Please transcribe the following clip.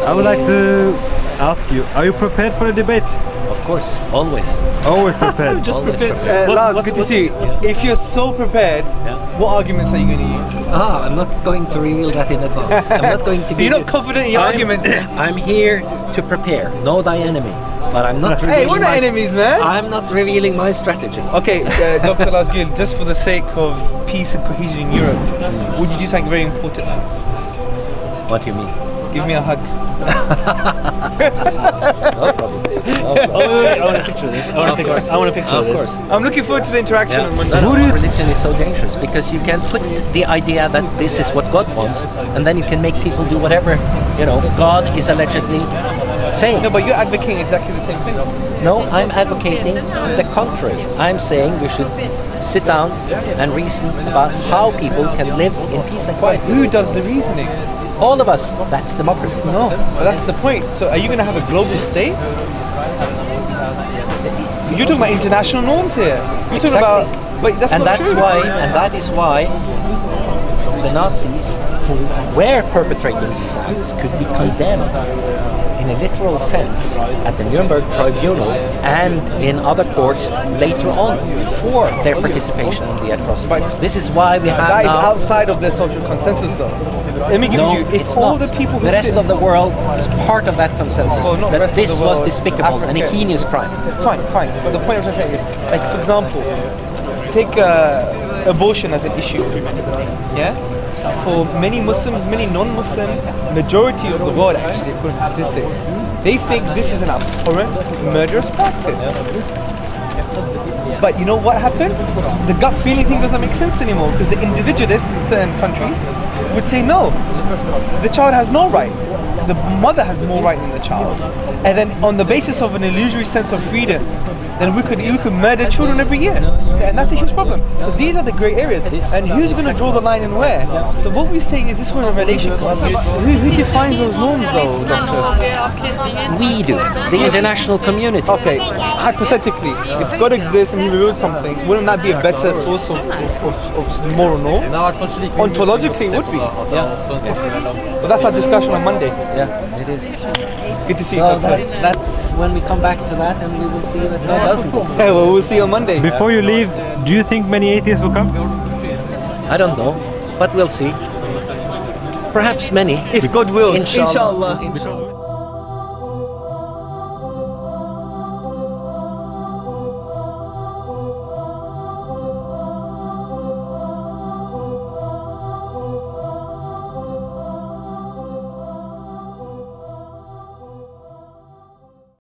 I would like to ask you, are you prepared for the debate? Of course, always. Always prepared. Just Always prepared. Lars, good to see you. If you're so prepared, what arguments are you going to use? I'm not going to reveal that in advance. I'm not going to give You're not confident in your arguments? I'm here to prepare. Know thy enemy. But I'm not revealing Hey, we're not enemies, man! I'm not revealing my strategy. Okay, Dr. Lars Gule, just for the sake of peace and cohesion in Europe, would you do something very important now? What do you mean? Give me a hug. No problem. I want a picture of this. I want a picture of this. Of course. I'm looking forward to the interaction on Monday. Religion is so dangerous because you can put the idea that this is what God wants, and then you can make people do whatever, God is allegedly saying. No, but you're advocating exactly the same thing. No, I'm advocating the contrary. I'm saying we should sit down and reason about how people can live in peace and quiet. Who does the reasoning? All of us. That's democracy. No, but that's the point. So are you going to have a global state? You're talking about international norms here. You're talking about, but that's not true. And that is why the Nazis who were perpetrating these acts could be condemned in a literal sense at the Nuremberg Tribunal and in other courts later on for their participation in the atrocities. But this is why we have that now... is outside of the social consensus, though. Let me give you. If it's all not. the people who the rest of the world is part of that consensus that this was despicable and a heinous crime. Fine. But the point I'm saying is, like, for example, take abortion as an issue. Yeah. For many Muslims, many non-Muslims, majority of the world actually, according to statistics, they think this is an abhorrent, murderous practice. But you know what happens? The gut feeling thing doesn't make sense anymore because the individualists in certain countries would say no, the child has no right. The mother has more right than the child. And then on the basis of an illusory sense of freedom, then we could murder children every year. And that's a huge problem. So these are the grey areas. And who's going to draw the line and where? So what we say is this where a relation comes. Who defines those norms though, Doctor? We do. The international community. Okay, hypothetically, if God exists and He revealed something, wouldn't that be a better source of moral norm? Ontologically, it would be. Yeah. But that's our discussion on Monday. Yeah, it is. Good to see you, So Doctor. that's when we come back to that and we will see that God doesn't exist. Yeah, well, we'll see you on Monday. Before you leave, do you think many atheists will come? I don't know, but we'll see. Perhaps many. If God wills, Inshallah. inshallah.